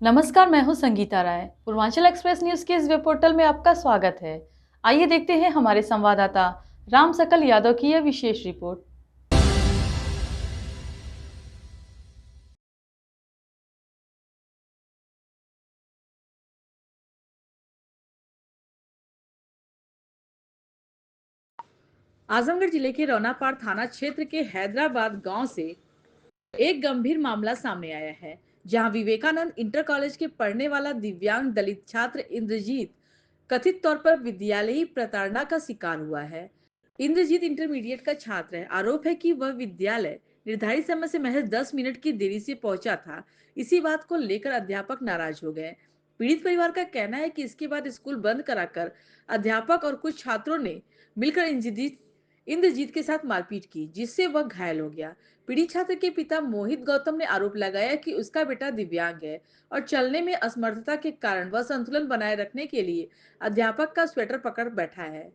नमस्कार, मैं हूं संगीता राय। पूर्वांचल एक्सप्रेस न्यूज के इस वेब पोर्टल में आपका स्वागत है। आइए देखते हैं हमारे संवाददाता राम सकल यादव की यह विशेष रिपोर्ट। आजमगढ़ जिले के रौनापाड़ थाना क्षेत्र के हैदराबाद गांव से एक गंभीर मामला सामने आया है, जहां विवेकानंद इंटर कॉलेज के पढ़ने वाला दिव्यांग दलित छात्र इंद्रजीत कथित तौर पर विद्यालयी प्रताड़ना का शिकार हुआ है। इंद्रजीत इंटरमीडिएट का छात्र है। आरोप है कि वह विद्यालय निर्धारित समय से महज 10 मिनट की देरी से पहुंचा था। इसी बात को लेकर अध्यापक नाराज हो गए। पीड़ित परिवार का कहना है कि इसके बाद स्कूल बंद कराकर अध्यापक और कुछ छात्रों ने मिलकर इंद्रजीत के साथ मारपीट की, जिससे वह घायल हो गया। पीड़ित छात्र के पिता मोहित गौतम ने आरोप लगाया कि उसका बेटा दिव्यांग है और चलने में असमर्थता के कारण वह संतुलन बनाए रखने के लिए अध्यापक का स्वेटर पकड़ बैठा है।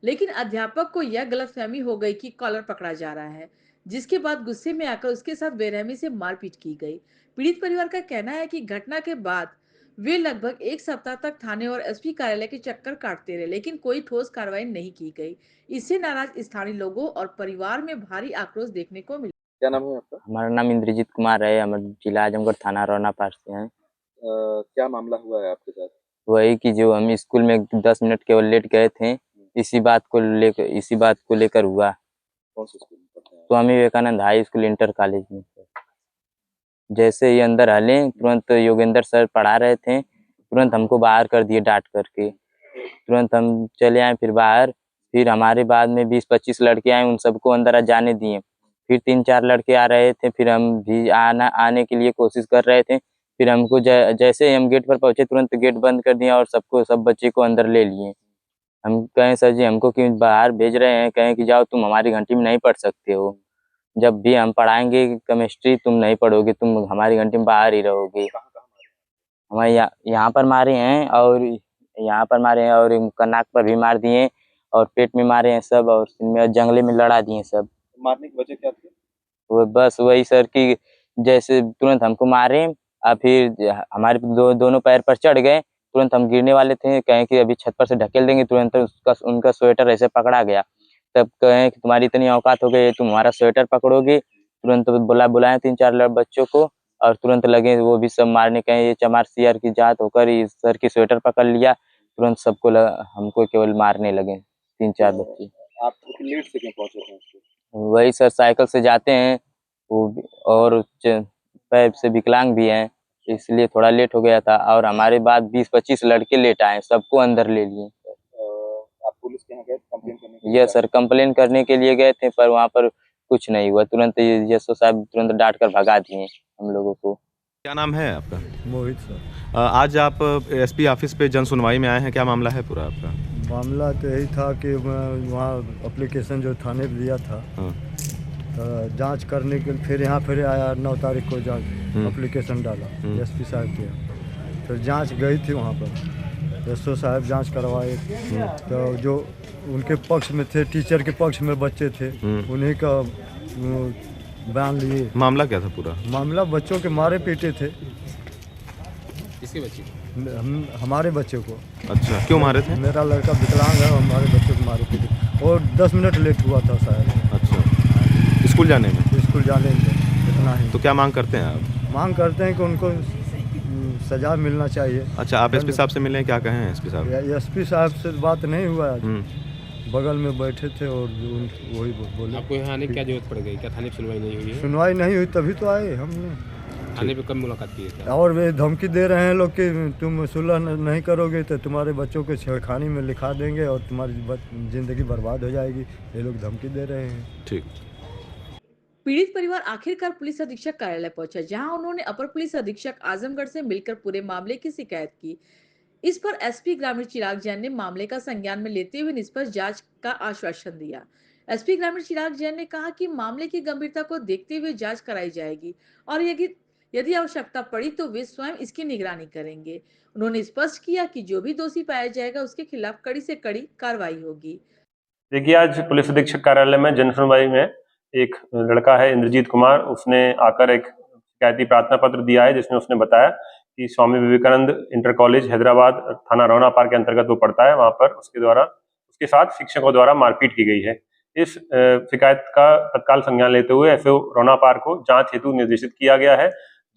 लेकिन अध्यापक को यह गलतफहमी हो गई कि कॉलर पकड़ा जा रहा है, जिसके बाद गुस्से में आकर उसके साथ बेरहमी से मारपीट की गई। पीड़ित परिवार का कहना है कि घटना के बाद वे लगभग एक सप्ताह तक थाने और एसपी कार्यालय के चक्कर काटते रहे, लेकिन कोई ठोस कार्रवाई नहीं की गई। इससे नाराज स्थानीय लोगों और परिवार में भारी आक्रोश देखने को मिला। क्या नाम है आपका? हमारा नाम इंद्रजीत कुमार है। हम जिला आजमगढ़ थाना रौनापाड़ से हैं। क्या मामला हुआ है आपके साथ? वही कि जो हम स्कूल में 10 मिनट केवल लेट गए थे, इसी बात को लेकर हुआ। कौन से स्कूल में पढ़ते हैं? Swami Vivekananda high school inter college में। जैसे ही अंदर आले, तुरंत योगेंद्र सर पढ़ा रहे थे, तुरंत हमको बाहर कर दिए डांट करके। तुरंत हम चले आए फिर बाहर। फिर हमारे बाद में 20-25 लड़के आए, उन सबको अंदर जाने दिए। फिर 3-4 लड़के आ रहे थे, फिर हम भी आने के लिए कोशिश कर रहे थे। फिर हमको जैसे ही हम गेट पर पहुंचे, तुरंत गेट बंद कर दिया और सब बच्चे को अंदर ले लिए। हम कहें सर जी हमको क्यों बाहर भेज रहे हैं? कहें कि जाओ, तुम हमारी घंटी में नहीं पढ़ सकते हो। जब भी हम पढ़ाएंगे केमिस्ट्री, तुम नहीं पढ़ोगे, तुम हमारी घंटी में बाहर ही रहोगे। हमारे यहाँ पर मारे हैं और यहाँ पर मारे हैं और नाक पर भी मार दिए और पेट में मारे हैं सब, और जंगले में लड़ा दिए सब। मारने की वजह क्या थी? वो बस वही सर कि जैसे तुरंत हमको मारे और फिर हमारे दोनों पैर पर चढ़ गए। तुरंत हम गिरने वाले थे, कहें कि अभी छत पर से ढकेल देंगे। तुरंत उनका स्वेटर ऐसे पकड़ा गया। तब कहें कि तुम्हारी इतनी औकात हो गई, तुम हमारा स्वेटर पकड़ोगे। तुरंत बुलाए 3-4 बच्चों को और तुरंत लगे वो भी सब मारने। कहें ये चमार सियार की जात होकर इस सर की स्वेटर पकड़ लिया। तुरंत सबको हमको केवल मारने लगे 3-4 बच्चे। आप लेट से क्यों पहुंचे थे स्कूल? वही सर, साइकिल से जाते हैं और पैर से विकलांग भी हैं, इसलिए थोड़ा लेट हो गया था। और हमारे बाद 20-25 लड़के लेट आए, सबको अंदर ले लिए। आप पुलिस के यहाँ गए कंप्लेन करने के लिए? ये सर कंप्लेन करने के लिए गए थे, पर वहाँ पर कुछ नहीं हुआ। तुरंत एसओ साहब तुरंत डांट कर भगा दिए हम लोगों को। क्या नाम है आपका? मोहित सर। आज आप एसपी ऑफिस पे जन सुनवाई में आए हैं, क्या मामला है पूरा आपका? मामला तो यही था कि मैं वहाँ एप्लीकेशन जो थाने पे दिया था, हाँ। तो जांच करने के फिर यहाँ फिर आया 9 तारीख को जांच एप्लीकेशन डाला एसपी साहब के यहाँ। फिर जांच गई थी वहाँ पर, एसओ साहब जांच करवाए। तो जो उनके पक्ष में थे, टीचर के पक्ष में बच्चे थे, उन्हीं का बयान लिए। मामला क्या था पूरा? मामला बच्चों के मारे पीटे थे। किसके बच्चे? हमारे बच्चे को। अच्छा, क्यों मारे थे? मेरा लड़का विकलांग है, हमारे बच्चे को मारे पीटे और 10 मिनट लेट हुआ था शायद। अच्छा, स्कूल जाने में? स्कूल जाने में इतना ही। तो क्या मांग करते हैं आप? मांग करते हैं कि उनको सजा मिलना चाहिए। अच्छा, आप एसपी साहब से मिले, क्या कहे हैं एसपी साहब? एसपी साहब से बात नहीं हुआ आज, बगल में बैठे थे और वही बोले। आपको यहाँ आने की क्या जरूरत पड़ गई? क्या थाने पे सुनवाई नहीं हुई है? सुनवाई नहीं हुई तभी तो आए हमने। थाने पे कब मुलाकात की है? और वे धमकी दे रहे हैं लोग कि तुम सुलह नहीं करोगे तो तुम्हारे बच्चों को छेड़खानी में लिखा देंगे और तुम्हारी जिंदगी बर्बाद हो जाएगी। ये लोग धमकी दे रहे हैं। ठीक। पीड़ित परिवार आखिरकार पुलिस अधीक्षक कार्यालय पहुंचा, जहां उन्होंने अपर पुलिस अधीक्षक आजमगढ़ से मिलकर पूरे मामले की शिकायत की। इस पर एसपी ग्रामीण चिराग जैन ने मामले का संज्ञान में लेते हुए निष्पक्ष जांच का आश्वासन दिया। एसपी ग्रामीण चिराग जैन ने कहा कि मामले की गंभीरता को देखते हुए जांच कराई जाएगी और यदि आवश्यकता पड़ी तो वे स्वयं इसकी निगरानी करेंगे। उन्होंने स्पष्ट किया कि जो भी दोषी पाया जाएगा उसके खिलाफ कड़ी से कड़ी कार्रवाई होगी। देखिए, आज पुलिस अधीक्षक कार्यालय में जन सुनवाई में एक लड़का है इंद्रजीत कुमार, उसने आकर एक शिकायती प्रार्थना पत्र दिया है, जिसमें उसने बताया कि स्वामी विवेकानंद इंटर कॉलेज हैदराबाद थाना रोना पार के अंतर्गत वो पड़ता है, वहाँ पर उसके साथ शिक्षकों द्वारा मारपीट की गई है। इस शिकायत का तत्काल संज्ञान लेते हुए एसओ रोना पार को जांच हेतु निर्देशित किया गया है।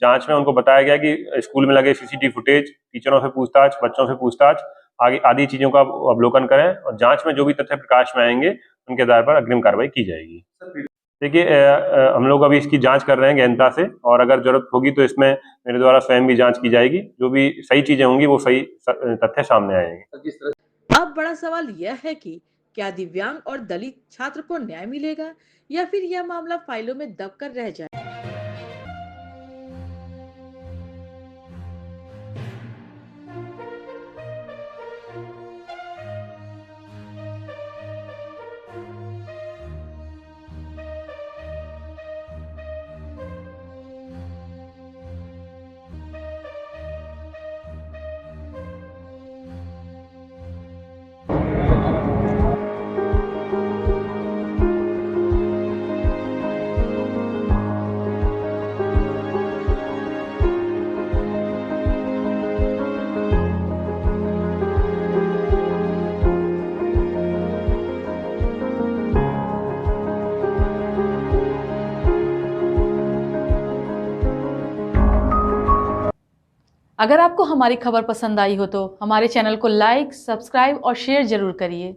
जांच में उनको बताया गया कि स्कूल में लगे सीसीटीवी फुटेज, टीचरों से पूछताछ, बच्चों से पूछताछ आगे आदि चीजों का अवलोकन करें और जांच में जो भी तथ्य प्रकाश में आएंगे उनके आधार पर अग्रिम कार्रवाई की जाएगी। देखिए, हम लोग अभी इसकी जांच कर रहे हैं गहनता से, और अगर जरूरत होगी तो इसमें मेरे द्वारा स्वयं भी जांच की जाएगी। जो भी सही चीजें होंगी वो सही तथ्य सामने आएंगे। अब बड़ा सवाल यह है कि क्या दिव्यांग और दलित छात्र को न्याय मिलेगा या फिर यह मामला फाइलों में दबकर रह जाए। अगर आपको हमारी खबर पसंद आई हो तो हमारे चैनल को लाइक, सब्सक्राइब और शेयर जरूर करिए।